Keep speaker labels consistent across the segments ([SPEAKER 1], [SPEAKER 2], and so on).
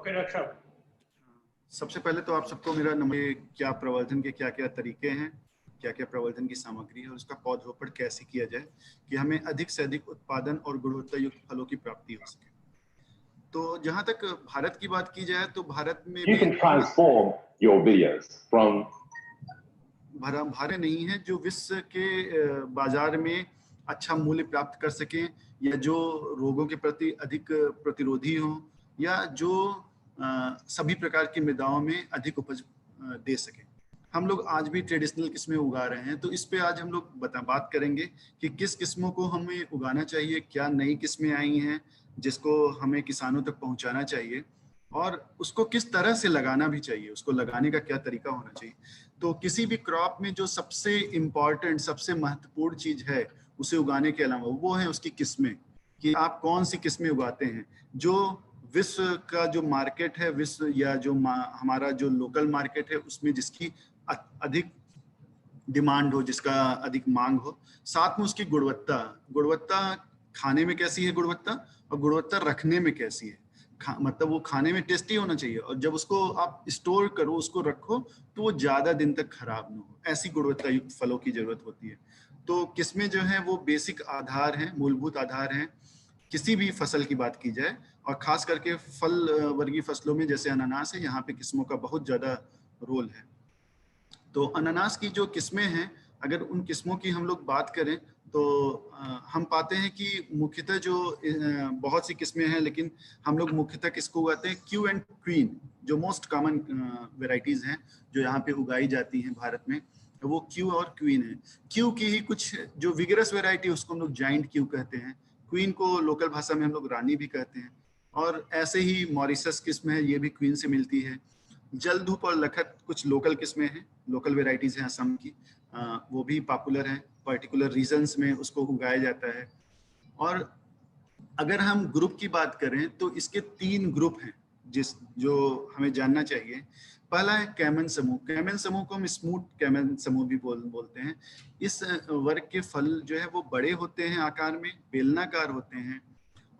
[SPEAKER 1] Okay doctor साहब।
[SPEAKER 2] सबसे पहले तो आप सबको मेरा नमस्ते। क्या प्रवर्धन के क्या क्या तरीके हैं, क्या क्या प्रवर्धन की सामग्री है और उसका पौधरोपण कैसे किया जाए कि हमें अधिक से अधिक उत्पादन और गुणवत्ता युक्त फलों की प्राप्ति हो सके। तो जहां तक भारत की बात की जाए तो भारत में
[SPEAKER 3] You can transform your videos from
[SPEAKER 2] Bharat नहीं है जो विश्व के बाजार में अच्छा मूल्य प्राप्त कर सकें या जो रोगों के प्रति अधिक प्रतिरोधी हो या जो सभी प्रकार की मृदाओं में अधिक उपज दे सके। हम लोग आज भी ट्रेडिशनल किस्में उगा रहे हैं, तो इस पे आज हम लोग बात करेंगे कि किस किस्मों को हमें उगाना चाहिए, क्या नई किस्में आई हैं जिसको हमें किसानों तक पहुंचाना चाहिए और उसको किस तरह से लगाना भी चाहिए, उसको लगाने का क्या तरीका होना चाहिए। तो किसी भी क्रॉप में जो सबसे इम्पॉर्टेंट, सबसे महत्वपूर्ण चीज है उसे उगाने के अलावा वो है उसकी किस्में, कि आप कौन सी किस्में उगाते हैं जो विश्व का जो मार्केट है, विश्व या जो हमारा जो लोकल मार्केट है उसमें जिसकी अधिक डिमांड हो, जिसका अधिक मांग हो। साथ में उसकी गुणवत्ता खाने में कैसी है गुणवत्ता, और गुणवत्ता रखने में कैसी है। मतलब वो खाने में टेस्टी होना चाहिए और जब उसको आप स्टोर करो, उसको रखो तो वो ज्यादा दिन तक खराब ना हो, ऐसी गुणवत्ता युक्त फलों की जरूरत होती है। तो किस्में जो है वो बेसिक आधार हैं, मूलभूत आधार हैं किसी भी फसल की बात की जाए, और खास करके फल वर्गीय फसलों में जैसे अनानास है, यहाँ पे किस्मों का बहुत ज्यादा रोल है। तो अनानास की जो किस्में हैं, अगर उन किस्मों की हम लोग बात करें तो हम पाते हैं कि मुख्यतः जो बहुत सी किस्में हैं, लेकिन हम लोग मुख्यतः किसको उगाते हैं, क्यू एंड क्वीन, जो मोस्ट कॉमन वेराइटीज हैं जो यहाँ पे उगाई जाती हैं भारत में, वो क्यू और क्वीन है। क्यू की ही कुछ जो विगरस वेराइटी उसको हम लोग जाइंट क्यू कहते हैं, क्वीन को लोकल भाषा में हम लोग रानी भी कहते हैं, और ऐसे ही मॉरिशस किस्म है, ये भी क्वीन से मिलती है। जलधूप और लखत कुछ लोकल किस्में हैं, लोकल वेराइटीज हैं असम की, वो भी पॉपुलर हैं, पर्टिकुलर रीजन्स में उसको उगाया जाता है। और अगर हम ग्रुप की बात करें तो इसके 3 ग्रुप हैं जो हमें जानना चाहिए। पहला है कैमन समूह। कैमन समूह को हम स्मूथ कैमन समूह भी बोलते हैं। इस वर्ग के फल जो है वो बड़े होते हैं, आकार में बेलनाकार होते हैं,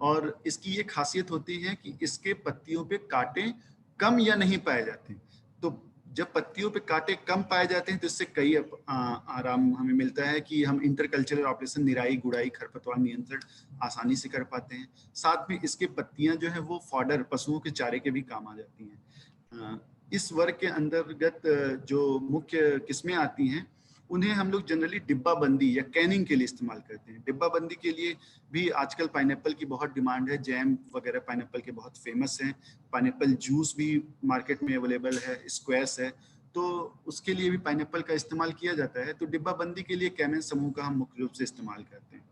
[SPEAKER 2] और इसकी ये खासियत होती है कि इसके पत्तियों पे कांटे कम या नहीं पाए जाते हैं। तो जब पत्तियों पे कांटे कम पाए जाते हैं तो इससे कई आराम हमें मिलता है कि हम इंटरकल्चरल ऑपरेशन, निराई गुड़ाई, खरपतवार नियंत्रण आसानी से कर पाते हैं। साथ में इसके पत्तियां जो है वो फॉडर, पशुओं के चारे के भी काम आ जाती हैं। इस वर्ग के अंतर्गत जो मुख्य किस्में आती हैं उन्हें हम लोग जनरली डिब्बा बंदी या कैनिंग के लिए इस्तेमाल करते हैं। डिब्बा बंदी के लिए भी आजकल पाइनएप्पल की बहुत डिमांड है, जैम वगैरह पाइनएप्पल के बहुत फेमस हैं, पाइनएप्पल जूस भी मार्केट में अवेलेबल है, स्क्वैश है, तो उसके लिए भी पाइनएप्पल का इस्तेमाल किया जाता है। तो डिब्बा बंदी के लिए कैमन समूह का हम मुख्य रूप से इस्तेमाल करते हैं।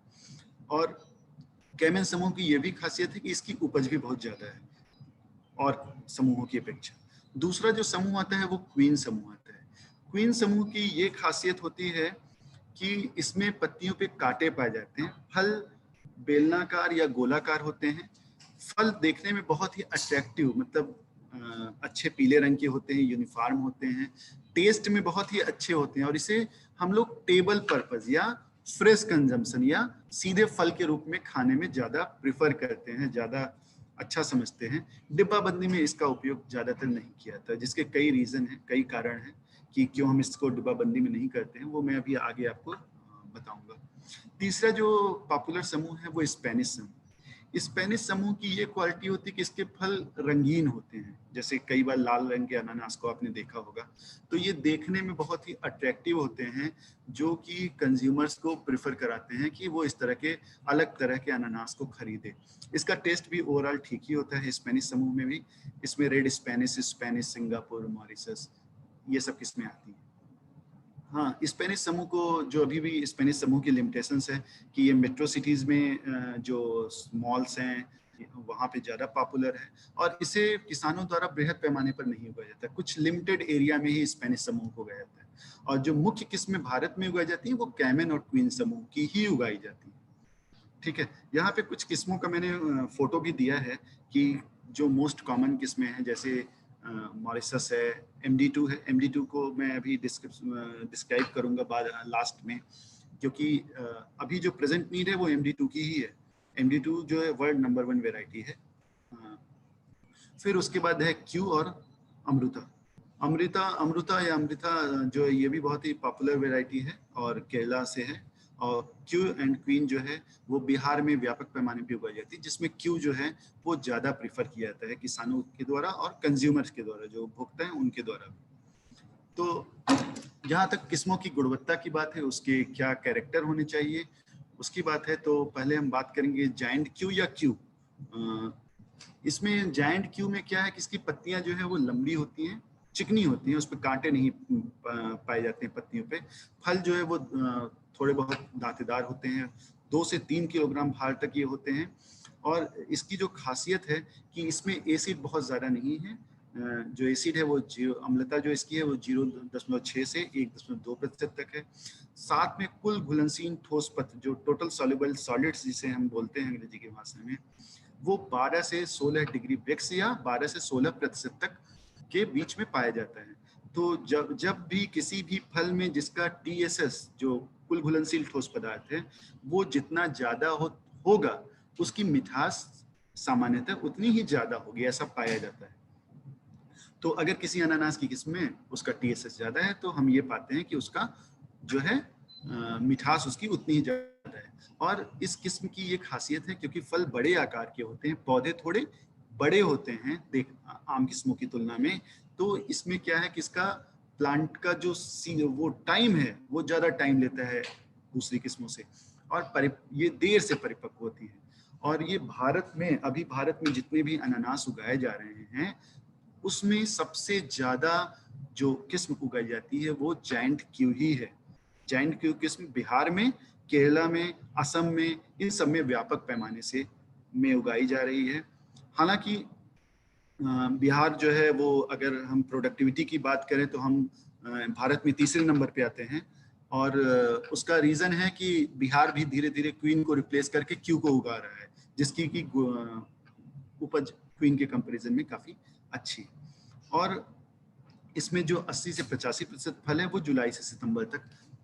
[SPEAKER 2] और कैमन समूह की ये भी खासियत है कि इसकी उपज भी बहुत ज़्यादा है और समूहों की अपेक्षा। दूसरा जो समूह आता है वो क्वीन समूह आता है। क्वीन समूह की ये खासियत होती है कि इसमें पत्तियों पे कांटे पाए जाते हैं, फल बेलनाकार या गोलाकार होते हैं, फल देखने में बहुत ही अट्रैक्टिव, मतलब अच्छे पीले रंग के होते हैं, यूनिफॉर्म होते हैं, टेस्ट में बहुत ही अच्छे होते हैं, और इसे हम लोग टेबल पर्पज या फ्रेश कंजम्पशन या सीधे फल के रूप में खाने में ज़्यादा प्रिफर करते हैं, ज़्यादा अच्छा समझते हैं। डिब्बाबंदी में इसका उपयोग ज़्यादातर नहीं किया जाता, जिसके कई रीज़न हैं, कई कारण हैं कि क्यों हम इसको डिब्बाबंदी में नहीं करते हैं, वो मैं अभी आगे आपको बताऊंगा। तीसरा जो पॉपुलर समूह है वो स्पेनिश समूह। स्पेनिश समूह की ये क्वालिटी होती है कि इसके फल रंगीन होते हैं, जैसे कई बार लाल रंग के अनानास को आपने देखा होगा, तो ये देखने में बहुत ही अट्रैक्टिव होते हैं, जो कि कंज्यूमर्स को प्रेफर कराते हैं कि वो इस तरह के अलग तरह के अनानास को खरीदे। इसका टेस्ट भी ओवरऑल ठीक ही होता है स्पेनिश समूह में भी। इसमें red Spanish, Spanish, Singapore, Mauritius, ये सब किस्में आती हैं। हाँ, स्पेनिश समूह को जो अभी भी स्पेनिश समूह की लिमिटेशंस है कि ये मेट्रो सिटीज़ में जो मॉल्स हैं वहाँ पे ज़्यादा पॉपुलर है, और इसे किसानों द्वारा बृहद पैमाने पर नहीं उगाया जाता, कुछ लिमिटेड एरिया में ही स्पेनिश समूह को उगाया जाता है। और जो मुख्य किस्में भारत में उगाई जाती हैं वो कैमन और क्वीन समूह की ही उगाई जाती है। ठीक है, यहाँ पे कुछ किस्मों का मैंने फोटो भी दिया है कि जो मोस्ट कॉमन किस्में हैं, जैसे मॉरिशस है, MD2 है। MD2 को मैं अभी डिस्क्राइब करूंगा बाद लास्ट में, क्योंकि अभी जो प्रेजेंट नीड है वो MD2 की ही है। MD2 जो है वर्ल्ड नंबर 1 वेराइटी है। फिर उसके बाद है क्यू और अमृता। अमृता या अमृता जो है ये भी बहुत ही पॉपुलर वैरायटी है और केरला से है। और क्यू एंड क्वीन जो है वो बिहार में व्यापक पैमाने पर उगाई जाती है, जिसमें क्यू जो है वो ज़्यादा प्रीफर किया जाता है किसानों के द्वारा और कंज्यूमर्स के द्वारा, जो उपभोक्ता हैं उनके द्वारा। तो जहाँ तक किस्मों की गुणवत्ता की बात है, उसके क्या कैरेक्टर होने चाहिए उसकी बात है, तो पहले हम बात करेंगे जायंट क्यू या क्यू। इसमें जायंट क्यू में क्या है कि इसकी पत्तियां जो है वो लंबी होती हैं, चिकनी होती हैं, उस पर कांटे नहीं पाए जाते हैं पत्तियों पे। फल जो है वो थोड़े बहुत दांतेदार होते हैं, 2 से 3 किलोग्राम भार तक ये होते हैं। और इसकी जो खासियत है कि इसमें एसिड बहुत ज़्यादा नहीं है। जो एसिड है वो अम्लता जो इसकी है वो 0.6 से 1.2% तक है। साथ में कुल घुलनशील ठोस पदार्थ जो टोटल सॉल्युबल सॉलिड्स जिसे हम बोलते हैं अंग्रेजी की भाषा में, वो 12 से 16 डिग्री ब्रेक्स या 12 से 16% तक के बीच में पाया जाता है। तो जब भी किसी भी फल में जिसका TSS जो कुल घुलनशील ठोस पदार्थ है वो जितना ज़्यादा होगा उसकी मिठास सामान्यतः उतनी ही ज़्यादा होगी, ऐसा पाया जाता है। तो अगर किसी अनानास की किस्म में उसका TSS ज़्यादा है तो हम ये पाते हैं कि उसका जो है मिठास उसकी उतनी ही ज़्यादा है। और इस किस्म की ये खासियत है क्योंकि फल बड़े आकार के होते हैं, पौधे थोड़े बड़े होते हैं आम किस्मों की तुलना में। तो इसमें क्या है कि इसका प्लांट का जो वो टाइम है वो ज़्यादा टाइम लेता है दूसरी किस्मों से, और ये देर से परिपक्व होती है। और ये भारत में जितने भी अनानास उगाए जा रहे हैं उसमें सबसे ज़्यादा जो किस्म उगाई जाती है वो जायंट क्यू ही है। जायंट क्यू किस्म बिहार में, केरला में, असम में, इन सब में व्यापक पैमाने से उगाई जा रही है। हालांकि बिहार जो है वो अगर हम प्रोडक्टिविटी की बात करें तो हम भारत में तीसरे नंबर पे आते हैं। और उसका रीज़न है कि बिहार भी धीरे धीरे क्वीन को रिप्लेस करके क्यू को उगा रहा है, जिसकी की उपज क्वीन के कंपैरिजन में काफ़ी अच्छी। और इसमें जो 80 से 85% फल है वो जुलाई से सितंबर तक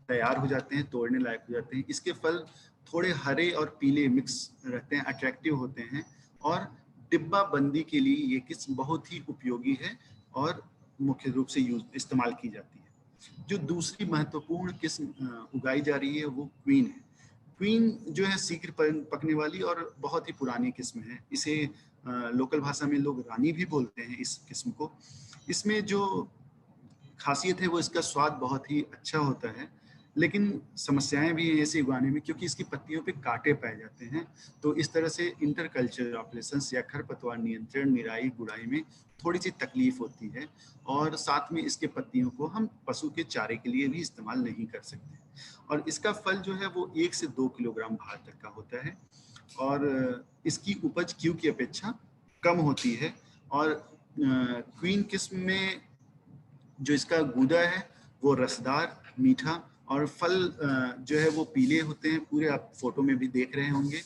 [SPEAKER 2] तैयार हो जाते हैं, तोड़ने लायक हो जाते हैं। इसके फल थोड़े हरे और पीले मिक्स रहते हैं, अट्रैक्टिव होते हैं और डिब्बा बंदी के लिए ये किस्म बहुत ही उपयोगी है और मुख्य रूप से इस्तेमाल की जाती है। जो दूसरी महत्वपूर्ण किस्म उगाई जा रही है वो क्वीन है। क्वीन जो है शीघ्र पकने वाली और बहुत ही पुरानी किस्म है। इसे लोकल भाषा में लोग रानी भी बोलते हैं इस किस्म को। इसमें जो खासियत है वो इसका स्वाद बहुत ही अच्छा होता है, लेकिन समस्याएं भी हैं इसे उगाने में क्योंकि इसकी पत्तियों पे कांटे पाए जाते हैं। तो इस तरह से इंटरकल्चर ऑपरेशंस या खरपतवार नियंत्रण, निराई गुड़ाई में थोड़ी सी तकलीफ होती है। और साथ में इसके पत्तियों को हम पशु के चारे के लिए भी इस्तेमाल नहीं कर सकते। और इसका फल जो है वो 1 से 2 किलोग्राम भार तक का होता है और इसकी उपज क्यू की अपेक्षा कम होती है। और क्वीन किस्म में जो इसका गूदा है वो रसदार, मीठा और फल जो है वो पीले होते हैं पूरे, आप फोटो में भी देख रहे होंगे।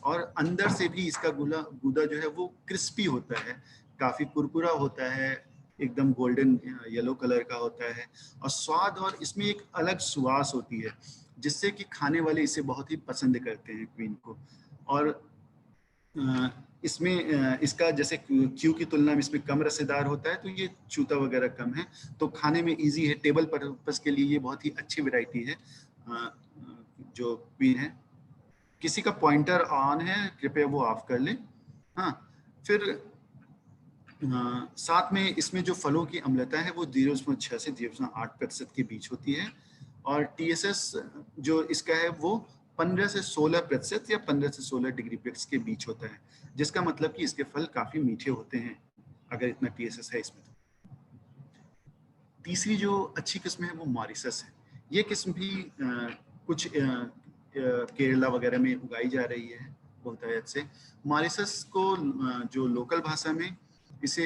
[SPEAKER 2] और अंदर से भी इसका गूदा जो है वो क्रिस्पी होता है, काफ़ी कुरकुरा होता है, एकदम गोल्डन येलो कलर का होता है। और स्वाद और इसमें एक अलग सुवास होती है जिससे कि खाने वाले इसे बहुत ही पसंद करते हैं क्वीन को। और इसमें इसका जैसे क्यू की तुलना में इसमें कम रसेदार होता है तो ये चूता वगैरह कम है, तो खाने में इजी है। टेबल पर्पस के लिए ये बहुत ही अच्छी वैरायटी है जो क्वीन है। किसी का पॉइंटर ऑन है, कृपया वो ऑफ कर लें। हाँ, फिर साथ में इसमें जो फलों की अम्लता है वो 0.6 से 0.8% के बीच होती है। और TSS जो इसका है वो 15 से 16% या 15 से 16 डिग्री ब्रेक्स के बीच होता है, जिसका मतलब कि इसके फल काफ़ी मीठे होते हैं अगर इतना TSS है इसमें। तीसरी जो अच्छी किस्म है वो मॉरिशस है। ये किस्म भी कुछ केरला वगैरह में उगाई जा रही है बहुतायत से। मॉरिशस को जो लोकल भाषा में इसे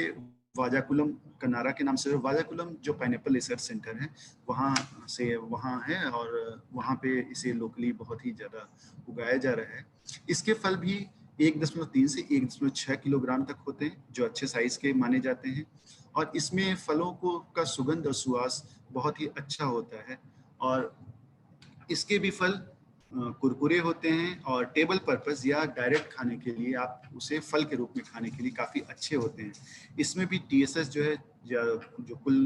[SPEAKER 2] वाजाकुलम कनारा के नाम से, वाजाकुलम जो पाइनएप्पल रिसर्च सेंटर है वहाँ है और वहाँ पे इसे लोकली बहुत ही ज़्यादा उगाया जा रहा है। इसके फल भी 1.3 से 1.6 किलोग्राम तक होते हैं जो अच्छे साइज के माने जाते हैं। और इसमें फलों का सुगंध और सुवास बहुत ही अच्छा होता है। और इसके भी फल कुरकुरे होते हैं और टेबल पर्पस या डायरेक्ट खाने के लिए आप उसे फल के रूप में खाने के लिए काफ़ी अच्छे होते हैं। इसमें भी TSS जो है जो कुल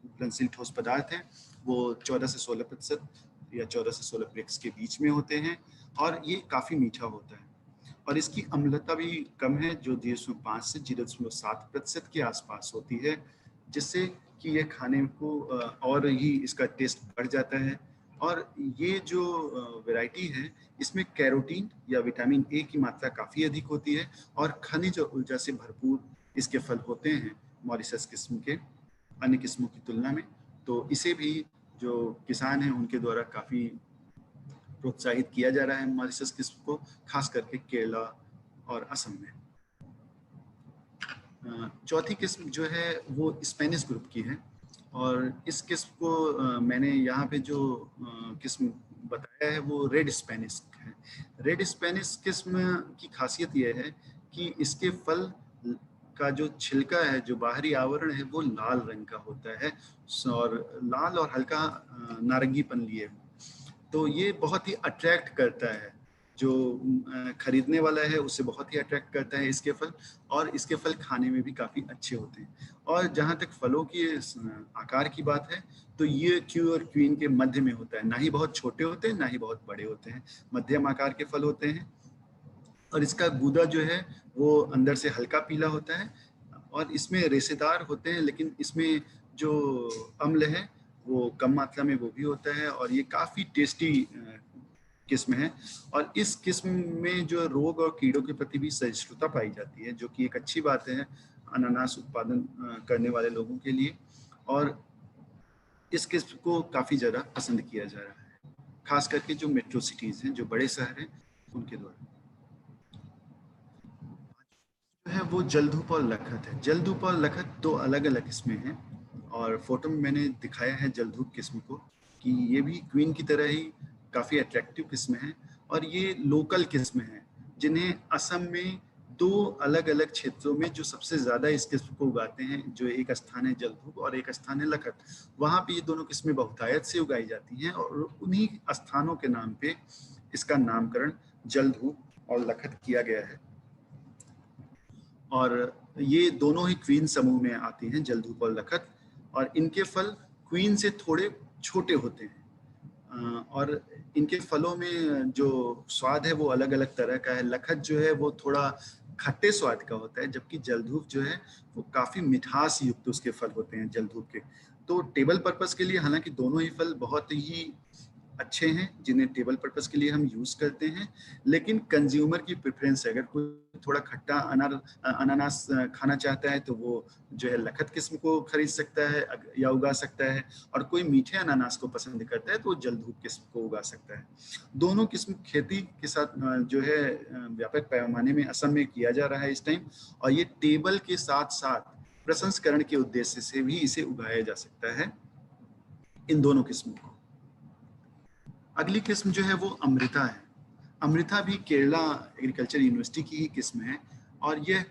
[SPEAKER 2] घुलनशील ठोस पदार्थ है वो 14 से 16% या 14 से 16 प्रेक्स के बीच में होते हैं और ये काफ़ी मीठा होता है और इसकी अम्लता भी कम है जो 0.5 से 0.7% के आसपास होती है, जिससे कि ये खाने को और ही इसका टेस्ट बढ़ जाता है। और ये जो वैरायटी है इसमें कैरोटीन या विटामिन ए की मात्रा काफ़ी अधिक होती है और खनिज और ऊर्जा से भरपूर इसके फल होते हैं मॉरिशस किस्म के अन्य किस्मों की तुलना में। तो इसे भी जो किसान हैं उनके द्वारा काफ़ी प्रोत्साहित किया जा रहा है मॉरिशस किस्म को, खास करके केरला और असम में। चौथी किस्म जो है वो स्पेनिश ग्रुप की है और इस किस्म को मैंने यहाँ पे जो किस्म बताया है वो रेड स्पेनिश है। रेड स्पेनिश किस्म की खासियत यह है कि इसके फल का जो छिलका है, जो बाहरी आवरण है वो लाल रंग का होता है और लाल और हल्का नारंगीपन लिए, तो ये बहुत ही अट्रैक्ट करता है, जो खरीदने वाला है उसे बहुत ही अट्रैक्ट करता है इसके फल, और इसके फल खाने में भी काफ़ी अच्छे होते हैं। और जहाँ तक फलों की आकार की बात है तो ये क्यू और क्वीन के मध्य में होता है, ना ही बहुत छोटे होते हैं ना ही बहुत बड़े होते हैं, मध्यम आकार के फल होते हैं। और इसका गूदा जो है वो अंदर से हल्का पीला होता है और इसमें रेशेदार होते हैं, लेकिन इसमें जो अम्ल है वो कम मात्रा में वो भी होता है और ये काफ़ी टेस्टी किस्म है। और इस किस्म में जो रोग और कीड़ों के प्रति भी सहिष्णुता पाई जाती है, जो कि एक अच्छी बात है अनानास उत्पादन करने वाले लोगों के लिए। और इस किस्म को काफ़ी ज़्यादा पसंद किया जा रहा है, खास करके जो मेट्रो सिटीज़ हैं, जो बड़े शहर हैं उनके द्वारा। जो है वो जलधूप और लखत है। जलधूप और लखत दो अलग अलग किस्में हैं और फोटो में मैंने दिखाया है जलधूप किस्म को कि ये भी क्वीन की तरह ही काफ़ी अट्रैक्टिव किस्म है और ये लोकल किस्म है जिन्हें असम में दो अलग अलग क्षेत्रों में जो सबसे ज़्यादा इस किस्म को उगाते हैं, जो एक स्थान है जलधूप और एक स्थान है लखत, वहाँ पे ये दोनों किस्में बहुतायत से उगाई जाती हैं और उन्हीं स्थानों के नाम पे इसका नामकरण जलधूप और लखत किया गया है। और ये दोनों ही क्वीन समूह में आती हैं, जलधूप और लखत, और इनके फल क्वीन से थोड़े छोटे होते हैं और इनके फलों में जो स्वाद है वो अलग अलग तरह का है। लखत जो है वो थोड़ा खट्टे स्वाद का होता है, जबकि जलधूप जो है वो काफ़ी मिठास युक्त उसके फल होते हैं जलधूप के। तो टेबल पर्पस के लिए हालांकि दोनों ही फल बहुत ही अच्छे हैं जिन्हें टेबल पर्पस के लिए हम यूज़ करते हैं, लेकिन कंज्यूमर की प्रेफरेंस है, अगर कोई थोड़ा खट्टा अनानास खाना चाहता है तो वो जो है लखत किस्म को खरीद सकता है या उगा सकता है, और कोई मीठे अनानास को पसंद करता है तो वो जलधूप किस्म को उगा सकता है। दोनों किस्म खेती के साथ जो है व्यापक पैमाने में असम में किया जा रहा है इस टाइम, और ये टेबल के साथ साथ प्रसंस्करण के उद्देश्य से भी इसे उगाया जा सकता है, इन दोनों किस्मों को। अगली किस्म जो है वो अमृता है। अमृता भी केरला एग्रीकल्चर यूनिवर्सिटी की ही किस्म है और यह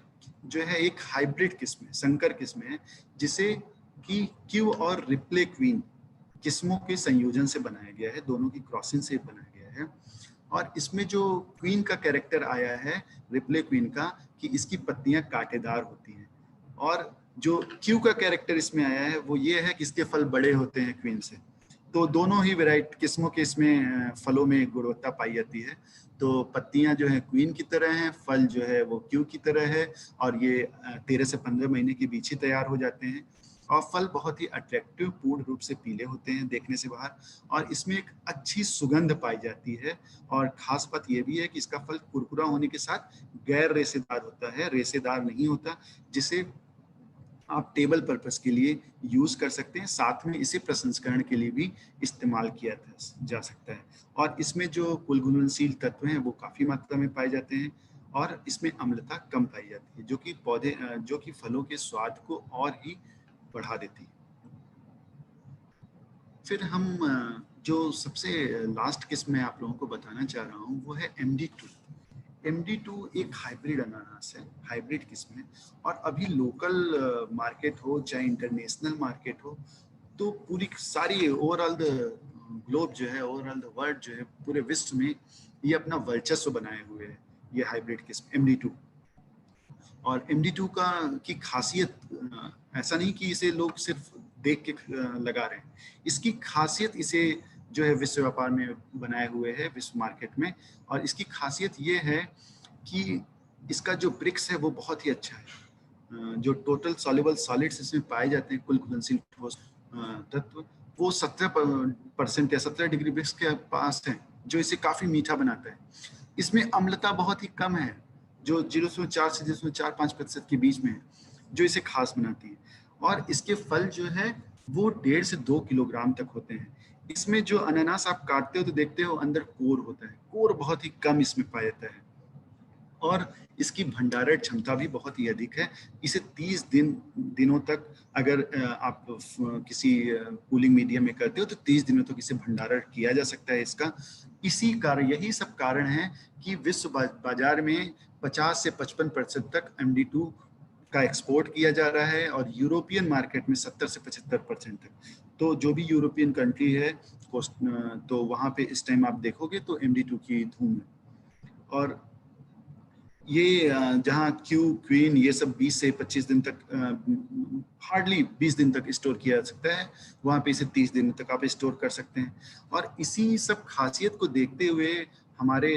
[SPEAKER 2] जो है एक हाइब्रिड किस्म है, संकर किस्म है, जिसे कि क्यू और रिप्ले क्वीन किस्मों के संयोजन से बनाया गया है, दोनों की क्रॉसिंग से बनाया गया है। और इसमें जो क्वीन का कैरेक्टर आया है, रिप्ले क्वीन का, कि इसकी पत्तियां कांटेदार होती हैं, और जो क्यू का कैरेक्टर इसमें आया है वो ये है कि इसके फल बड़े होते हैं क्वीन से। तो दोनों ही वैरायटी किस्मों के इसमें फलों में गुणवत्ता पाई जाती है। तो पत्तियां जो है क्वीन की तरह हैं, फल जो है वो क्यू की तरह है, और ये 13 से 15 महीने के बीच ही तैयार हो जाते हैं। और फल बहुत ही अट्रैक्टिव पूर्ण रूप से पीले होते हैं देखने से बाहर, और इसमें एक अच्छी सुगंध पाई जाती है। और खास बात यह भी है कि इसका फल कुरकुरा होने के साथ गैर रेशेदार होता है, रेशेदार नहीं होता, जिसे आप टेबल पर्पस के लिए यूज कर सकते हैं। साथ में इसे प्रसंस्करण के लिए भी इस्तेमाल किया जा सकता है। और इसमें जो कुल घुलनशील तत्व हैं वो काफी मात्रा में पाए जाते हैं, और इसमें अम्लता कम पाई जाती है, जो कि फलों के स्वाद को और ही बढ़ा देती है। फिर हम जो सबसे लास्ट किस्म मैं आप लोगों को बताना चाह रहा हूँ वो है MD2। MD2 एक हाइब्रिड अनानास है, हाइब्रिड किस्म है, और अभी लोकल मार्केट हो चाहे इंटरनेशनल मार्केट हो, तो पूरी सारी ओवरऑल ग्लोब जो है, ओवरऑल द वर्ल्ड जो है, पूरे विश्व में ये अपना वर्चस्व बनाए हुए है, ये हाइब्रिड किस्म MD2। और MD2 की खासियत ऐसा नहीं कि इसे लोग सिर्फ देख के लगा रहे हैं, इसकी खासियत इसे जो है विश्व व्यापार में बनाए हुए है, विश्व मार्केट में। और इसकी खासियत ये है कि इसका जो ब्रिक्स है वो बहुत ही अच्छा है। जो टोटल सॉल्युबल सॉलिड्स इसमें पाए जाते हैं, कुल घुलनशील ठोस तत्व, वो 17% या 17 डिग्री ब्रिक्स के पास है, जो इसे काफी मीठा बनाता है। इसमें अम्लता बहुत ही कम है, जो 0.4 से 0.45% के बीच में है, जो इसे खास बनाती है। और इसके फल जो है वो 1.5 से 2 किलोग्राम तक होते हैं। इसमें जो अनानास आप काटते हो तो देखते हो अंदर कोर होता है, कोर बहुत ही कम इसमें पाया जाता है। और इसकी भंडारण क्षमता भी बहुत ही अधिक है। इसे 30 दिनों तक अगर आप किसी कूलिंग मीडियम में करते हो तो 30 दिनों तक इसे भंडारण किया जा सकता है इसका। इसी कारण, यही सब कारण है कि विश्व बाजार में 50 से 55% तक MD2 का एक्सपोर्ट किया जा रहा है, और यूरोपियन मार्केट में 70 से 75% तक। तो जो भी यूरोपियन कंट्री है तो वहाँ पे इस टाइम आप देखोगे तो MD2 की धूम है। और ये जहाँ क्वीन ये सब 20 से 25 दिन तक, हार्डली 20 दिन तक स्टोर किया जा सकता है, वहाँ पे इसे 30 दिन तक आप स्टोर कर सकते हैं। और इसी सब खासियत को देखते हुए हमारे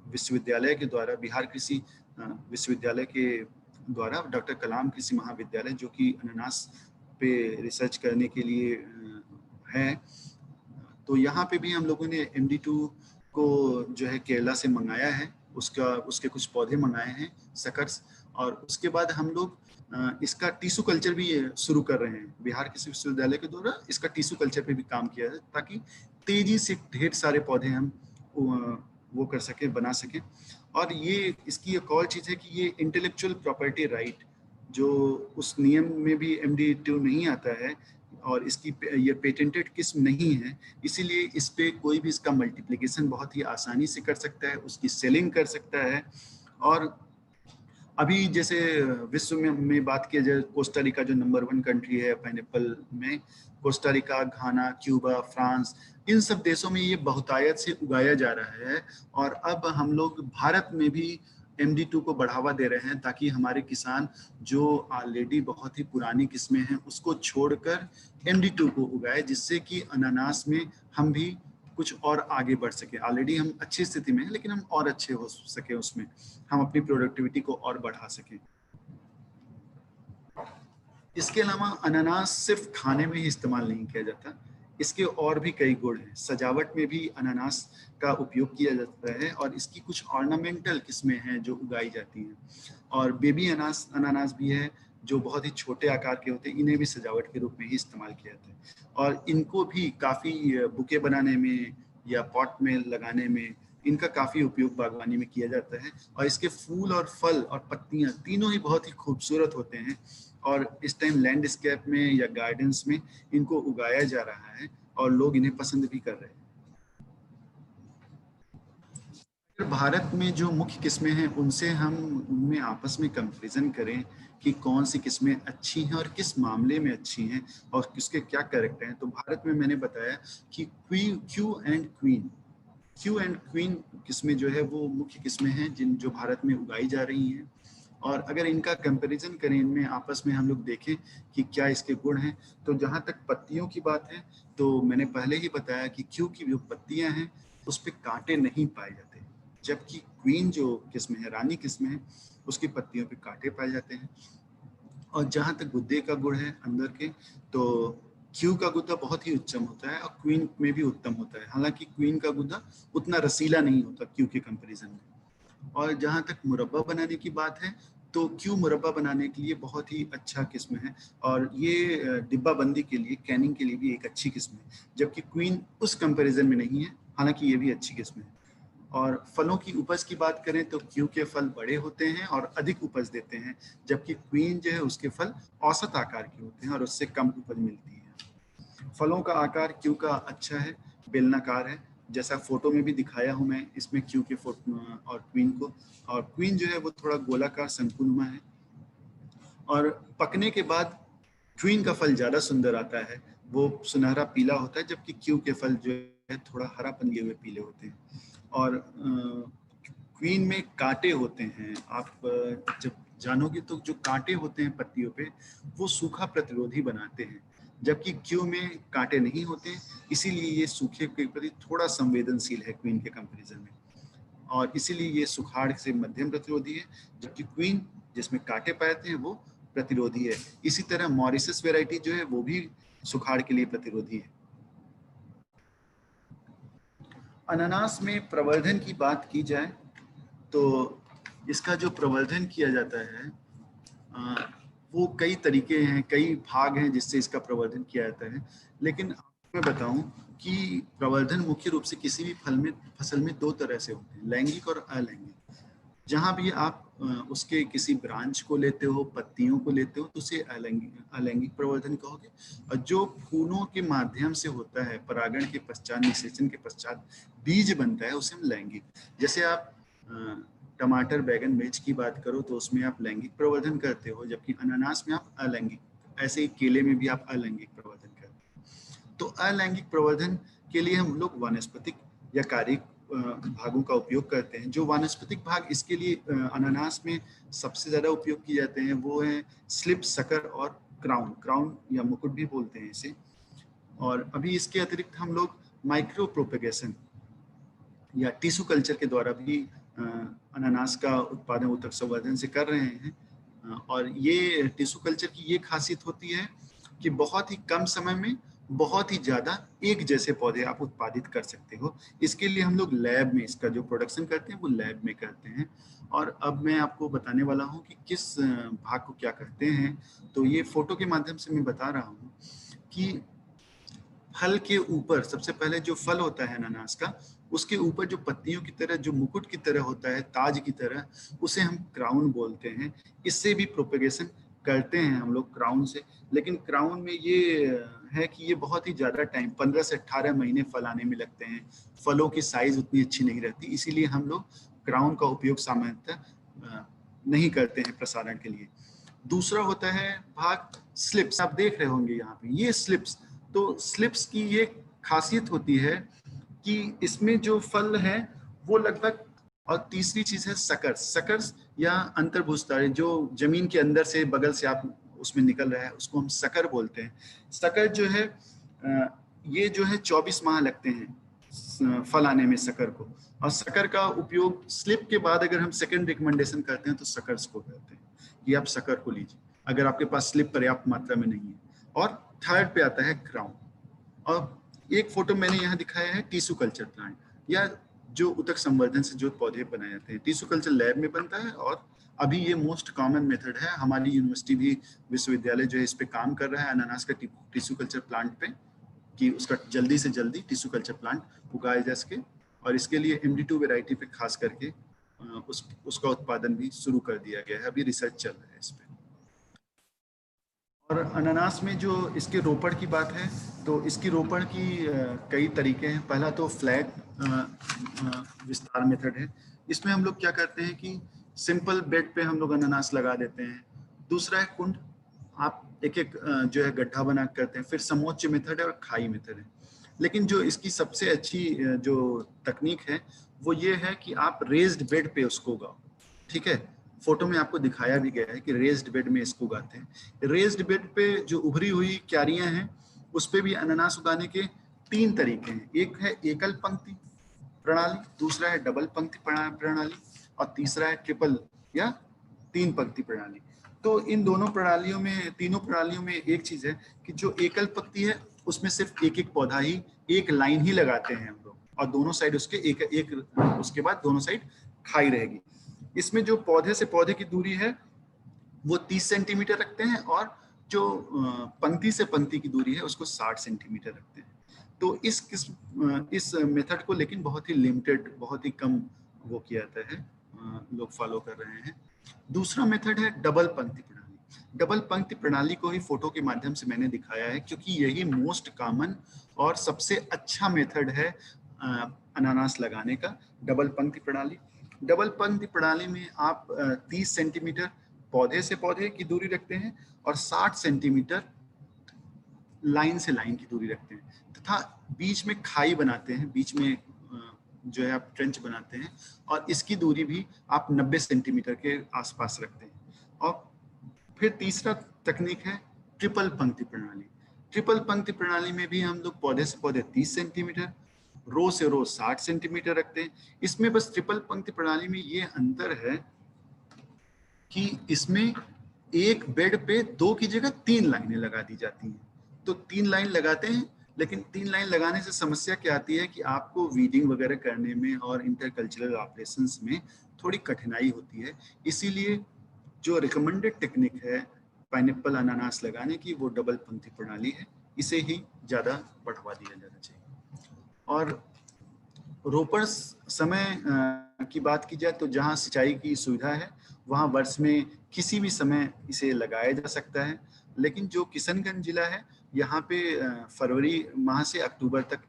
[SPEAKER 2] विश्वविद्यालय के द्वारा, बिहार कृषि विश्वविद्यालय के द्वारा, डॉक्टर कलाम कृषि महाविद्यालय, जो कि अनानास पे रिसर्च करने के लिए है, तो यहाँ पे भी हम लोगों ने MD2 को जो है केरला से मंगाया है, उसके कुछ पौधे मंगाए हैं, सकर्स। और उसके बाद हम लोग इसका टिश्यू कल्चर भी शुरू कर रहे हैं, बिहार कृषि विश्वविद्यालय के द्वारा इसका टिश्यू कल्चर पे भी काम किया है, ताकि तेजी से ढेर सारे पौधे हम वो कर सके, बना सके। और ये इसकी एक और चीज़ है कि ये इंटेलेक्चुअल प्रॉपर्टी राइट, जो उस नियम में भी MD2 नहीं आता है, और इसकी ये पेटेंटेड किस्म नहीं है, इसीलिए इस पे कोई भी इसका मल्टीप्लिकेशन बहुत ही आसानी से कर सकता है, उसकी सेलिंग कर सकता है। और अभी जैसे विश्व में बात किया जाए, कोस्टा रिका जो नंबर 1 कंट्री है पाइनएप्पल में, कोस्टा रिका, घाना, क्यूबा, फ्रांस, इन सब देशों में ये बहुतायत से उगाया जा रहा है। और अब हम लोग भारत में भी MD2 को बढ़ावा दे रहे हैं, ताकि हमारे किसान जो ऑलरेडी बहुत ही पुरानी किस्में हैं उसको छोड़कर MD2 को उगाए, जिससे कि अनानास में हम भी कुछ और आगे बढ़ सके। ऑलरेडी हम अच्छी स्थिति में हैं, लेकिन हम और अच्छे हो सके, उसमें हम अपनी प्रोडक्टिविटी को और बढ़ा सकें। इसके अलावा अनानास सिर्फ खाने में ही इस्तेमाल नहीं किया जाता, इसके और भी कई गुण हैं। सजावट में भी अनानास का उपयोग किया जाता है, और इसकी कुछ ऑर्नामेंटल किस्में हैं जो उगाई जाती हैं। और बेबी अनानास भी है, जो बहुत ही छोटे आकार के होते हैं, इन्हें भी सजावट के रूप में ही इस्तेमाल किया जाता है। और इनको भी काफ़ी बुके बनाने में या पॉट में लगाने में इनका काफ़ी उपयोग बागवानी में किया जाता है। और इसके फूल और फल और पत्तियाँ तीनों ही बहुत ही खूबसूरत होते हैं, और इस टाइम लैंडस्केप में या गार्डन्स में इनको उगाया जा रहा है, और लोग इन्हें पसंद भी कर रहे हैं। भारत में जो मुख्य किस्में हैं उनसे हम उनमें आपस में कंपैरिजन करें कि कौन सी किस्में अच्छी हैं और किस मामले में अच्छी हैं और किसके क्या कैरेक्टर हैं, तो भारत में मैंने बताया कि क्यू एंड क्वीन किस्में जो है वो मुख्य किस्में हैं जो भारत में उगाई जा रही हैं। और अगर इनका कंपैरिजन करें, इनमें आपस में हम लोग देखें कि क्या इसके गुण हैं, तो जहाँ तक पत्तियों की बात है, तो मैंने पहले ही बताया कि क्यू की जो पत्तियाँ हैं उस पर कांटे नहीं पाए जाते, जबकि क्वीन जो किस्म है, रानी किस्म है, उसकी पत्तियों पे कांटे पाए जाते हैं। और जहाँ तक गुद्दे का गुण है अंदर के, तो क्यू का गुद्दा बहुत ही उत्तम होता है, और क्वीन में भी उत्तम होता है। हालांकि क्वीन का गुद्दा उतना रसीला नहीं होता क्यू के कंपैरिजन में। और जहाँ तक मुरब्बा बनाने की बात है, तो क्यू मुरब्बा बनाने के लिए बहुत ही अच्छा किस्म है, और ये डिब्बा बंदी के लिए, कैनिंग के लिए भी एक अच्छी किस्म है, जबकि क्वीन उस कंपैरिजन में नहीं है, हालांकि ये भी अच्छी किस्म है। और फलों की उपज की बात करें तो क्यू के फल बड़े होते हैं और अधिक उपज देते हैं, जबकि क्वीन जो है उसके फल औसत आकार के होते हैं और उससे कम उपज मिलती है। फलों का आकार क्यू का अच्छा है, बेलनाकार है, जैसा फोटो में भी दिखाया हूं मैं इसमें क्यू के फोटो और क्वीन को। और क्वीन जो है वो थोड़ा गोलाकार शंकुनुमा है, और पकने के बाद क्वीन का फल ज़्यादा सुंदर आता है, वो सुनहरा पीला होता है, जबकि क्यू के फल जो है थोड़ा हरापन लिए हुए पीले होते हैं। और क्वीन में कांटे होते हैं। आप जब जानोगे तो जो कांटे होते हैं पत्तियों पे, वो सूखा प्रतिरोधी बनाते हैं, जबकि क्यू में कांटे नहीं होते, इसीलिए ये सूखे के प्रति थोड़ा संवेदनशील है क्वीन के कंपैरिजन में, और इसीलिए ये सुखाड़ से मध्यम प्रतिरोधी है, जबकि क्वीन जिसमें कांटे पाते हैं वो प्रतिरोधी है। इसी तरह मॉरिसस वैरायटी जो है वो भी सुखाड़ के लिए प्रतिरोधी है। अनानास में प्रवर्धन की बात की जाए तो इसका जो प्रवर्धन किया जाता है वो कई तरीके हैं, कई भाग हैं जिससे इसका प्रवर्धन किया जाता है। लेकिन मैं बताऊं कि प्रवर्धन मुख्य रूप से किसी भी फसल में दो तरह से होते हैं, लैंगिक और अलैंगिक। जहां भी आप उसके किसी ब्रांच को लेते हो, पत्तियों को लेते हो, तो उसे अलैंगिक प्रवर्धन कहोगे। और जो फूलों के माध्यम से होता है, परागण के पश्चात, निषेचन के पश्चात बीज बनता है, उसे हम लैंगिक। जैसे आप टमाटर, बैगन, मिर्च की बात करो तो उसमें आप लैंगिक प्रवर्धन करते हो, जबकि अनानास में आप अलैंगिक, ऐसे ही केले में भी आप अलैंगिक प्रवर्धन करते हो। तो अलैंगिक प्रवर्धन के लिए हम लोग वानस्पतिक या कारिक भागों का उपयोग करते हैं। जो वानस्पतिक भाग इसके लिए अनानास में सबसे ज्यादा उपयोग किए जाते हैं वो है स्लिप, सकर और क्राउन या मुकुट भी बोलते हैं इसे। और अभी इसके अतिरिक्त हम लोग माइक्रो प्रोपेगेशन या टिश्यू कल्चर के द्वारा भी अनानास का उत्पादन उत्तक संवर्धन से कर रहे हैं। और ये टिश्यू कल्चर की ये खासियत होती है कि बहुत ही कम समय में बहुत ही ज्यादा एक जैसे पौधे आप उत्पादित कर सकते हो। इसके लिए हम लोग लैब में इसका जो प्रोडक्शन करते हैं वो लैब में करते हैं। और अब मैं आपको बताने वाला हूँ कि किस भाग को क्या कहते हैं। तो ये फोटो के माध्यम से मैं बता रहा हूँ कि फल के ऊपर सबसे पहले जो फल होता है अनानास का, उसके ऊपर जो पत्तियों की तरह जो मुकुट की तरह होता है, ताज की तरह, उसे हम क्राउन बोलते हैं। इससे भी प्रोपेगेशन करते हैं हम लोग क्राउन से। लेकिन क्राउन में ये है कि ये बहुत ही ज्यादा टाइम, 15 से 18 महीने फल आने में लगते हैं। फलों की साइज उतनी अच्छी नहीं रहती, इसीलिए हम लोग क्राउन का उपयोग सामान्यतः नहीं करते हैं प्रसारण के लिए। दूसरा होता है भाग स्लिप्स। आप देख रहे होंगे यहाँ पे ये स्लिप्स। तो स्लिप्स की ये खासियत होती है कि इसमें जो फल है वो लगभग, और तीसरी चीज है सकर्स। सकर्स या अंतर्भूस्तारे जो जमीन के अंदर से बगल से आप उसमें निकल रहा है, उसको हम सकर बोलते हैं। सकर जो है ये जो है 24 माह लगते हैं फल आने में सकर को। और सकर का उपयोग स्लिप के बाद अगर हम सेकंड रिकमेंडेशन करते हैं तो सकर्स को करते हैं कि आप सकर को लीजिए अगर आपके पास स्लिप पर्याप्त मात्रा में नहीं है। और थर्ड पे आता है क्राउन। और एक फोटो मैंने यहाँ दिखाया है टिश्यू कल्चर प्लांट, या जो उतक संवर्धन से जो पौधे बनाए जाते हैं। टिश्यू कल्चर लैब में बनता है और अभी ये मोस्ट कॉमन मेथड है। हमारी यूनिवर्सिटी भी, विश्वविद्यालय जो है इस पे काम कर रहा है अनानास का टिश्यू कल्चर प्लांट पे, कि उसका जल्दी से जल्दी टिश्यू कल्चर प्लांट उगाया जा सके। और इसके लिए MD2 वैरायटी पे खास करके उसका उत्पादन भी शुरू कर दिया गया है। अभी रिसर्च चल रहा है इस पे। और अनानास में जो इसके रोपण की बात है तो इसकी रोपण की कई तरीके हैं। पहला तो फ्लैट विस्तार मेथड है। इसमें हम लोग क्या करते हैं कि सिंपल बेड पे हम लोग अनानास लगा देते हैं। दूसरा है कुंड, आप एक एक जो है गड्ढा बना करते हैं। फिर समोच्च मेथड है और खाई मेथड है। लेकिन जो इसकी सबसे अच्छी जो तकनीक है वो ये है कि आप रेज्ड बेड पे उसको उगाओ। ठीक है, फोटो में आपको दिखाया भी गया है कि रेज्ड बेड में इसको उगाते हैं। रेज्ड बेड पे जो उभरी हुई क्यारियां हैं उस पे भी अनानास उगाने के 3 तरीके हैं। एक है एकल पंक्ति प्रणाली, दूसरा है डबल पंक्ति प्रणाली, और तीसरा है ट्रिपल या 3 पंक्ति प्रणाली। तो इन दोनों प्रणालियों में, तीनों प्रणालियों में एक चीज है कि जो एकल पंक्ति है उसमें सिर्फ एक एक पौधा ही, एक लाइन ही लगाते हैं हम लोग, और दोनों साइड उसके एक एक, उसके बाद दोनों साइड खाई रहेगी। इसमें जो पौधे से पौधे की दूरी है वो 30 सेंटीमीटर रखते हैं, और जो पंक्ति से पंक्ति की दूरी है उसको 60 सेंटीमीटर रखते हैं। तो इस मेथड को लेकिन बहुत ही लिमिटेड, बहुत ही कम वो किया जाता है, लोग फॉलो कर रहे हैं। दूसरा मेथड है डबल पंक्ति प्रणाली। डबल पंक्ति प्रणाली को ही फोटो के माध्यम से मैंने दिखाया है क्योंकि यही मोस्ट कॉमन और सबसे अच्छा मेथड है अनानास लगाने का, डबल पंक्ति प्रणाली। डबल पंक्ति प्रणाली में आप 30 सेंटीमीटर पौधे से पौधे की दूरी रखते हैं और 60 सेंटीमीटर लाइन से लाइन की दूरी रखते हैं, तथा बीच में खाई बनाते हैं, बीच में जो है आप ट्रेंच बनाते हैं, और इसकी दूरी भी आप 90 सेंटीमीटर के आसपास रखते हैं। और फिर तीसरा तकनीक है ट्रिपल पंक्ति प्रणाली। ट्रिपल पंक्ति प्रणाली में भी हम लोग पौधे से पौधे 30 सेंटीमीटर, रो से रो 60 सेंटीमीटर रखते हैं। इसमें बस ट्रिपल पंक्ति प्रणाली में ये अंतर है कि इसमें एक बेड पे 2 की जगह 3 लाइनें लगा दी जाती हैं। तो 3 लाइन लगाते हैं, लेकिन 3 लाइन लगाने से समस्या क्या आती है कि आपको वीडिंग वगैरह करने में और इंटरकल्चरल ऑपरेशंस में थोड़ी कठिनाई होती है। इसीलिए जो रिकमेंडेड टेक्निक है पाइनएप्पल अनानास लगाने की, वो डबल पंक्ति प्रणाली है। इसे ही ज़्यादा बढ़ावा दिया जाना चाहिए। और रोपण समय की बात की जाए तो जहाँ सिंचाई की सुविधा है वहाँ वर्ष में किसी भी समय इसे लगाया जा सकता है। लेकिन जो किशनगंज जिला है, यहाँ पे फरवरी माह से अक्टूबर तक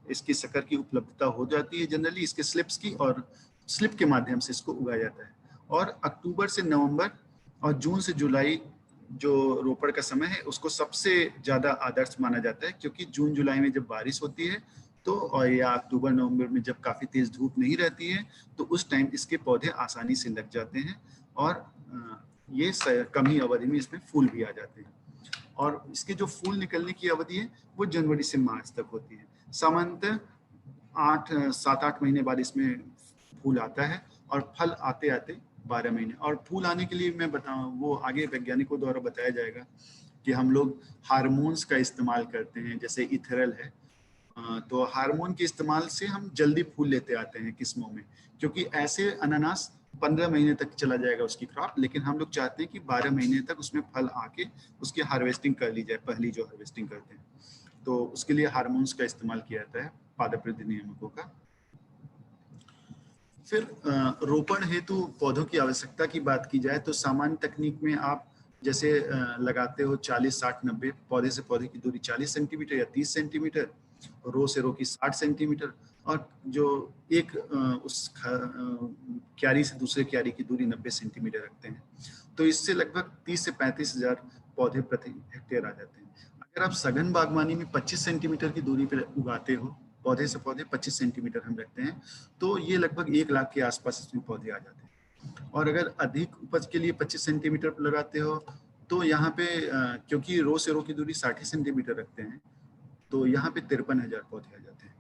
[SPEAKER 2] इसकी शक्कर की उपलब्धता हो जाती है जनरली, इसके स्लिप्स की, और स्लिप के माध्यम से इसको उगाया जाता है। और अक्टूबर से नवंबर और जून से जुलाई जो रोपण का समय है उसको सबसे ज़्यादा आदर्श माना जाता है, क्योंकि जून जुलाई में जब बारिश होती है तो, और या अक्टूबर नवंबर में जब काफ़ी तेज़ धूप नहीं रहती है, तो उस टाइम इसके पौधे आसानी से लग जाते हैं और ये कम ही अवधि में इसमें फूल भी आ जाते हैं। और इसके जो फूल निकलने की अवधि है वो जनवरी से मार्च तक होती है। सामान्यतः 7-8 महीने बाद इसमें फूल आता है और फल आते आते 12 महीने। और फूल आने के लिए मैं बताऊँ, वो आगे वैज्ञानिकों द्वारा बताया जाएगा कि हम लोग हार्मोन्स का इस्तेमाल करते हैं, जैसे इथेरल है। तो हार्मोन के इस्तेमाल से हम जल्दी फूल लेते आते हैं किस्मों में, क्योंकि ऐसे अनानास 15 महीने तक चला जाएगा उसकी क्रॉप, लेकिन हम लोग चाहते हैं कि 12 महीने तक उसमें फल आके उसकी हार्वेस्टिंग कर ली जाए, पहली जो हार्वेस्टिंग करते हैं। तो उसके लिए हार्मोन्स का इस्तेमाल किया जाता है पादप नियामकों का। फिर रोपण हेतु पौधों की आवश्यकता की बात की जाए तो सामान्य तकनीक में आप जैसे लगाते हो 40-60-90, पौधे से पौधे की दूरी 40 सेंटीमीटर या 30 सेंटीमीटर, रो से रो की 60 सेंटीमीटर, और जो एक उस क्यारी से दूसरे क्यारी की दूरी 90 सेंटीमीटर रखते हैं। तो इससे लगभग 30 से 35 हजार पौधे प्रति हेक्टेयर आ जाते हैं। अगर आप सघन बागवानी में 25 सेंटीमीटर की दूरी पर उगाते हो, पौधे से पौधे 25 सेंटीमीटर हम रखते हैं, तो ये लगभग 1 लाख के आसपास इसमें पौधे आ जाते हैं। और अगर अधिक उपज के लिए 25 सेंटीमीटर पर लगाते हो तो यहाँ पे क्योंकि रो से रो की दूरी 60 सेंटीमीटर रखते हैं, तो यहाँ पे 53,000 पौधे आ जाते हैं।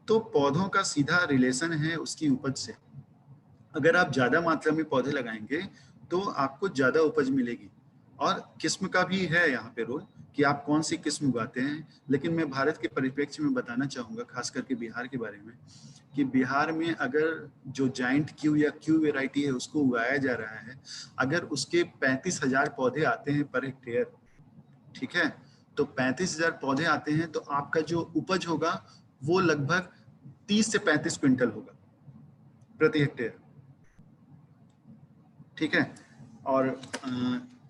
[SPEAKER 2] तो पौधों का सीधा रिलेशन है उसकी उपज से। अगर आप ज़्यादा मात्रा में पौधे लगाएंगे तो आपको ज़्यादा उपज मिलेगी। और किस्म का भी है यहाँ पे रोल कि आप कौन सी किस्म उगाते हैं। लेकिन मैं भारत के परिप्रेक्ष्य में बताना चाहूँगा, खास करके बिहार के बारे में, कि बिहार में अगर जो जाइंट क्यू या क्यू वेराइटी है उसको उगाया जा रहा है, अगर उसके 35,000 पौधे आते हैं पर हेक्टेयर, ठीक है, तो 35,000 पौधे आते हैं तो आपका जो उपज होगा वो लगभग 30 से 35 क्विंटल होगा प्रति हेक्टेयर, ठीक है। और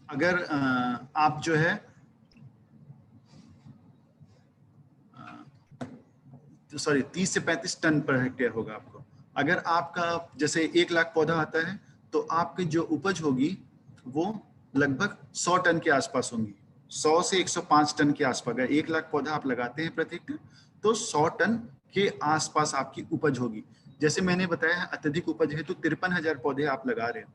[SPEAKER 2] अगर आप जो है सॉरी 30 से 35 टन पर हेक्टेयर होगा आपको। अगर आपका जैसे 1 लाख पौधा आता है तो आपकी जो उपज होगी वो लगभग 100 टन के आसपास होंगी, 100 से 105 टन के आसपास। अगर 1 लाख पौधा आप लगाते हैं प्रति हेक्टेयर तो 100 टन के आसपास आपकी उपज होगी। जैसे मैंने बताया है अत्यधिक उपज है तो 53,000 पौधे आप लगा रहे हो,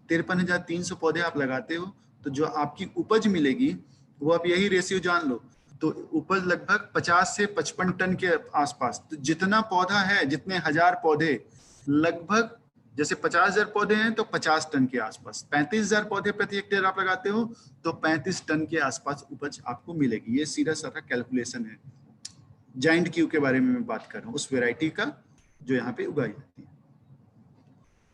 [SPEAKER 2] 53,300 पौधे आप लगाते हो, तो जो आपकी उपज मिलेगी वो आप यही रेशियो जान लो, तो उपज लगभग 50 से 55 टन के आसपास। तो जितना पौधा है, जितने हजार पौधे, लगभग जैसे 50,000 पौधे हैं तो 50 टन के आसपास। 35,000 पौधे प्रति हेक्टेयर आप लगाते हो तो 35 टन के आसपास उपज आपको मिलेगी। ये सीधा साधा कैलकुलेशन है। जाइंट क्यू के बारे में मैं बात कर रहा हूँ, उस वेराइटी का जो यहाँ पे उगाई जाती है।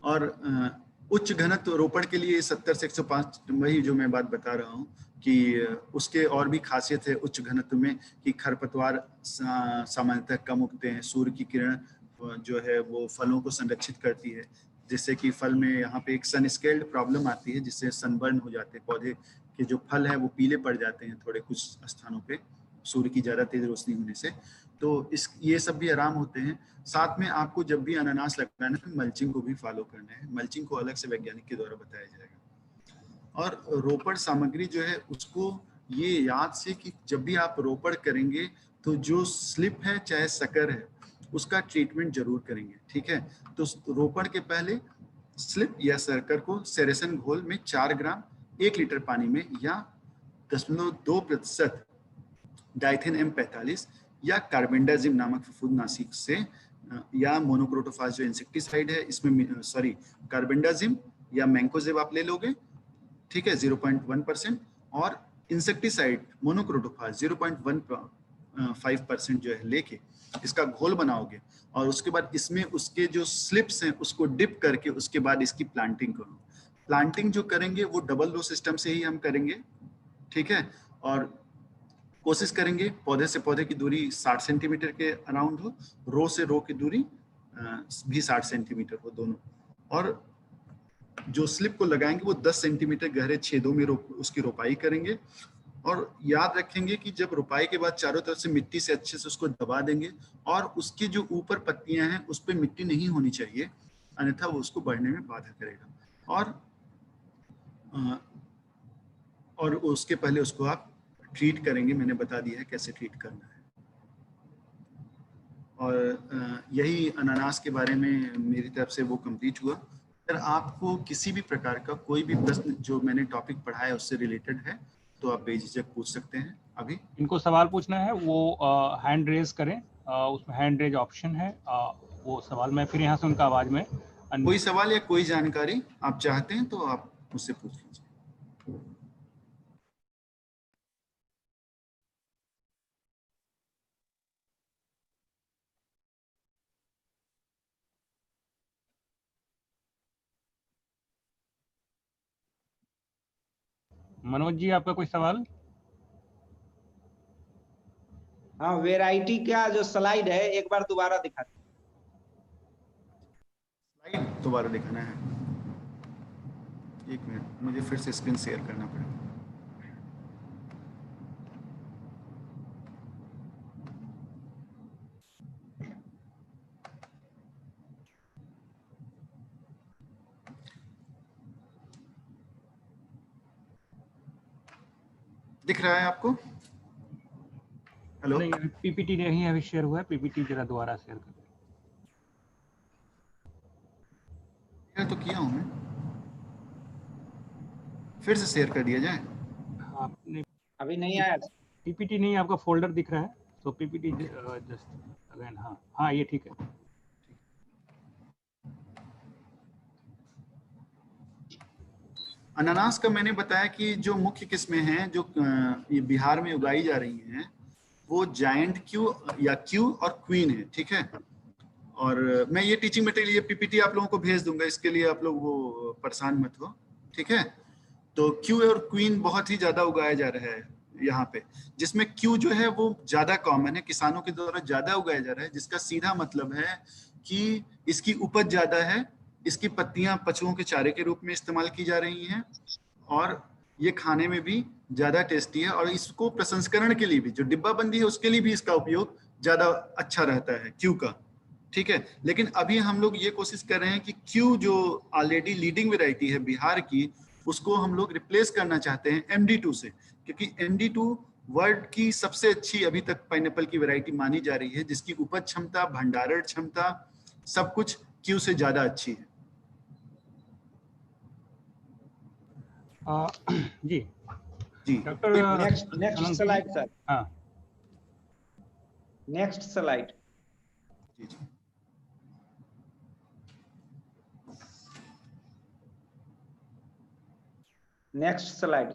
[SPEAKER 2] और उच्च घनत्व रोपण के लिए 70 से 105, वही जो मैं बात बता रहा हूँ कि उसके और भी खासियत है उच्च घनत्व में कि खरपतवार सामान्यतः कम उगते हैं, सूर्य की किरण जो है वो फलों को संरक्षित करती है, जिससे कि फल में यहाँ पे एक सन स्केल्ड प्रॉब्लम आती है, जिससे सनबर्न हो जाते हैं, पौधे के जो फल है वो पीले पड़ जाते हैं थोड़े कुछ स्थानों पे सूर्य की ज़्यादा तेज रोशनी होने से। तो ये सब भी आराम होते हैं। साथ में आपको जब भी अनानास लगाना है मल्चिंग को भी फॉलो करना है, मल्चिंग को अलग से वैज्ञानिक के द्वारा बताया जाएगा। और रोपण सामग्री जो है उसको ये याद से कि जब भी आप रोपड़ करेंगे तो जो स्लिप है चाहे सकर है उसका ट्रीटमेंट जरूर करेंगे, ठीक है। तो रोपड़ के पहले स्लिप या सर्कर को सेरेसन घोल में 4 ग्राम 1 लीटर पानी में या 0.2% डाइथेन M45 या कार्बेंडाजिम नामक फफूंदनाशी से या मोनोक्रोटोफास जो इंसेक्टिसाइड है इसमें कार्बेंडाजिम या मैंकोजेब आप ले लोगे, ठीक है, 0.1%, और इंसेक्टिसाइड मोनोक्रोटोफास 0.15% जो है लेके इसका घोल बनाओगे और उसके बाद इसमें उसके जो स्लिप्स हैं उसको डिप करके उसके बाद इसकी प्लांटिंग करो। प्लांटिंग जो करेंगे वो डबल रो सिस्टम से ही हम करेंगे, ठीक है। और कोशिश करेंगे पौधे से पौधे की दूरी 60 सेंटीमीटर के अराउंड हो, रो से रो की दूरी भी 60 सेंटीमीटर हो दोनों, और जो स्लिप को लगाएंगे वो 10 सेंटीमीटर गहरे छेदों में उसकी रोपाई करेंगे। और याद रखेंगे कि जब रोपाई के बाद चारों तरफ से मिट्टी से अच्छे से उसको दबा देंगे और उसकी जो ऊपर पत्तियां हैं उस पर मिट्टी नहीं होनी चाहिए, अन्यथा वो उसको बढ़ने में बाधा करेगा। और उसके पहले उसको आप ट्रीट करेंगे, मैंने बता दिया है कैसे ट्रीट करना है। और यही अनानास के बारे में मेरी तरफ से वो कंप्लीट हुआ। अगर आपको किसी भी प्रकार का कोई भी प्रश्न जो मैंने टॉपिक पढ़ाया है उससे रिलेटेड है तो आप बेझिझक पूछ सकते हैं। अभी
[SPEAKER 1] इनको सवाल पूछना है वो हैंड रेज करें, उसमें हैंड रेज ऑप्शन है, वो सवाल मैं फिर यहाँ से उनका आवाज में
[SPEAKER 2] कोई सवाल या कोई जानकारी आप चाहते हैं तो आप मुझसे पूछ लीजिए।
[SPEAKER 1] मनोज जी आपका कोई सवाल?
[SPEAKER 4] हाँ, वेराइटी का जो स्लाइड है एक बार दोबारा दिखा दीजिए।
[SPEAKER 2] स्लाइड दोबारा दिखाना है, एक मिनट मुझे फिर से स्क्रीन शेयर करना पड़ेगा। दिख रहा है आपको? हेलो,
[SPEAKER 1] नहीं, पीपीटी नहीं अभी शेयर हुआ है, पीपीटी जरा दोबारा शेयर कर।
[SPEAKER 2] तो किया हूं मैं, फिर से शेयर कर दिया जाए?
[SPEAKER 1] आपने
[SPEAKER 4] अभी नहीं आया।
[SPEAKER 1] पीपीटी नहीं, आपका फोल्डर दिख रहा है तो पीपीटी जस्ट अगेन। हाँ ये ठीक है।
[SPEAKER 2] अनानास का मैंने बताया कि जो मुख्य किस्में हैं जो ये बिहार में उगाई जा रही हैं वो जायंट क्यू या क्यू और क्वीन है, ठीक है। और मैं ये टीचिंग मटेरियल, ये पीपीटी आप लोगों को भेज दूंगा, इसके लिए आप लोग वो परेशान मत हो, ठीक है। तो क्यू और क्वीन बहुत ही ज्यादा उगाया जा रहा है यहाँ पे, जिसमें क्यू जो है वो ज्यादा कॉमन है, किसानों के द्वारा ज्यादा उगाया जा रहा है, जिसका सीधा मतलब है कि इसकी उपज ज्यादा है, इसकी पत्तियां पशुओं के चारे के रूप में इस्तेमाल की जा रही हैं और ये खाने में भी ज्यादा टेस्टी है, और इसको प्रसंस्करण के लिए भी जो डिब्बा बंदी है उसके लिए भी इसका उपयोग ज्यादा अच्छा रहता है क्यू का, ठीक है। लेकिन अभी हम लोग ये कोशिश कर रहे हैं कि क्यू जो ऑलरेडी लीडिंग वैरायटी है बिहार की उसको हम लोग रिप्लेस करना चाहते हैं MD2 से, क्योंकि MD2 वर्ल्ड की सबसे अच्छी अभी तक पाइनएप्पल की वैरायटी मानी जा रही है, जिसकी उपज क्षमता, भंडारण क्षमता सब कुछ क्यू से ज्यादा अच्छी है।
[SPEAKER 1] जी
[SPEAKER 2] जी
[SPEAKER 1] डॉक्टर,
[SPEAKER 4] नेक्स्ट स्लाइड सर।
[SPEAKER 1] हाँ
[SPEAKER 4] नेक्स्ट स्लाइड।
[SPEAKER 2] जी जी
[SPEAKER 4] नेक्स्ट स्लाइड।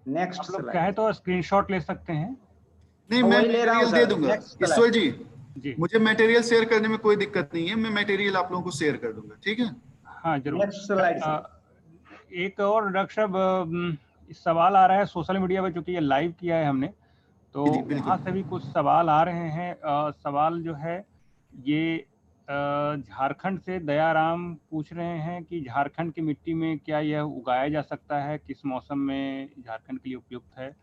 [SPEAKER 4] नेक्स्ट
[SPEAKER 1] आप लोग
[SPEAKER 4] स्लाइड।
[SPEAKER 1] चाहे तो स्क्रीनशॉट ले सकते हैं।
[SPEAKER 2] नहीं, मैं
[SPEAKER 4] वही ले रहा हूं
[SPEAKER 2] मटेरियल दे
[SPEAKER 4] सर।
[SPEAKER 2] दूंगा
[SPEAKER 4] Next slide।
[SPEAKER 2] ईश्वर जी,
[SPEAKER 1] जी
[SPEAKER 2] मुझे मटेरियल शेयर करने में कोई दिक्कत नहीं है, मैं मटेरियल आप लोगों को शेयर कर दूंगा, ठीक है।
[SPEAKER 1] हाँ जरूर।
[SPEAKER 4] Next slide sir.
[SPEAKER 1] एक और डॉक्टर साहब सवाल आ रहा है सोशल मीडिया पे, चूंकि ये लाइव किया है हमने तो
[SPEAKER 2] जी, बिल्कुल।
[SPEAKER 1] वहाँ से भी कुछ सवाल आ रहे हैं। सवाल जो है ये झारखंड से दयाराम पूछ रहे हैं कि झारखंड की मिट्टी में क्या यह उगाया जा सकता है, किस मौसम में झारखंड के लिए उपयुक्त है।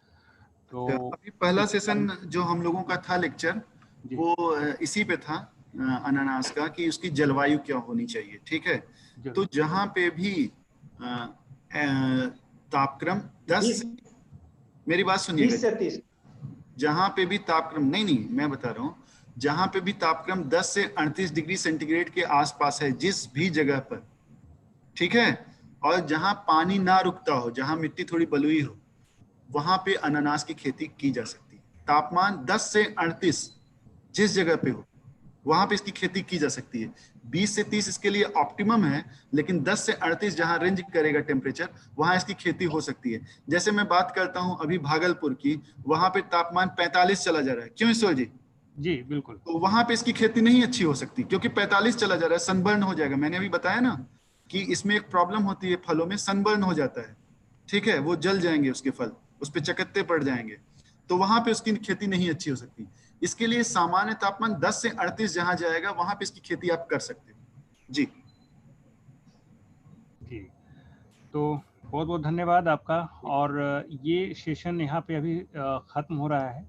[SPEAKER 1] तो
[SPEAKER 2] अभी पहला सेशन जो हम लोगों का था लेक्चर
[SPEAKER 1] जी।
[SPEAKER 2] वो इसी पे था अनानास का कि उसकी जलवायु क्या होनी चाहिए, ठीक है। तो जहां पे भी तापक्रम 10, मेरी बात सुनिएगा,
[SPEAKER 4] 20 से 30,
[SPEAKER 2] जहां पे भी तापक्रम, नहीं मैं बता रहा हूं, जहां पे भी तापक्रम 10 से 38 डिग्री सेंटीग्रेड के आसपास है जिस भी जगह पर, ठीक है, और जहां पानी ना रुकता हो, जहां मिट्टी थोड़ी बलुई हो, वहां पे अनानास की खेती की जा सकती है। तापमान 10 से 38 जिस जगह पे हो वहां पे इसकी खेती की जा सकती है। 20 से 30 इसके लिए ऑप्टिमम है, लेकिन 10 से 38 जहां रेंज करेगा टेम्परेचर, वहां इसकी खेती हो सकती है। जैसे मैं बात करता हूं अभी भागलपुर की, वहां पे तापमान 45 चला जा रहा है, क्यों ईश्वर जी?
[SPEAKER 1] जी बिल्कुल।
[SPEAKER 2] तो वहां पे इसकी खेती नहीं अच्छी हो सकती, क्योंकि 45 चला जा रहा है, सनबर्न हो जाएगा। मैंने अभी बताया ना कि इसमें एक प्रॉब्लम होती है, फलों में सनबर्न हो जाता है, ठीक है, वो जल जाएंगे उसके फल, उस पर चकत्ते पड़ जाएंगे, तो वहां पे उसकी खेती नहीं अच्छी हो सकती। इसके लिए सामान्य तापमान 10 से 38 जहां जाएगा वहां पे इसकी खेती आप कर सकते हो। जी
[SPEAKER 1] जी, तो बहुत बहुत धन्यवाद आपका। और ये सेशन यहाँ पे अभी खत्म हो रहा है।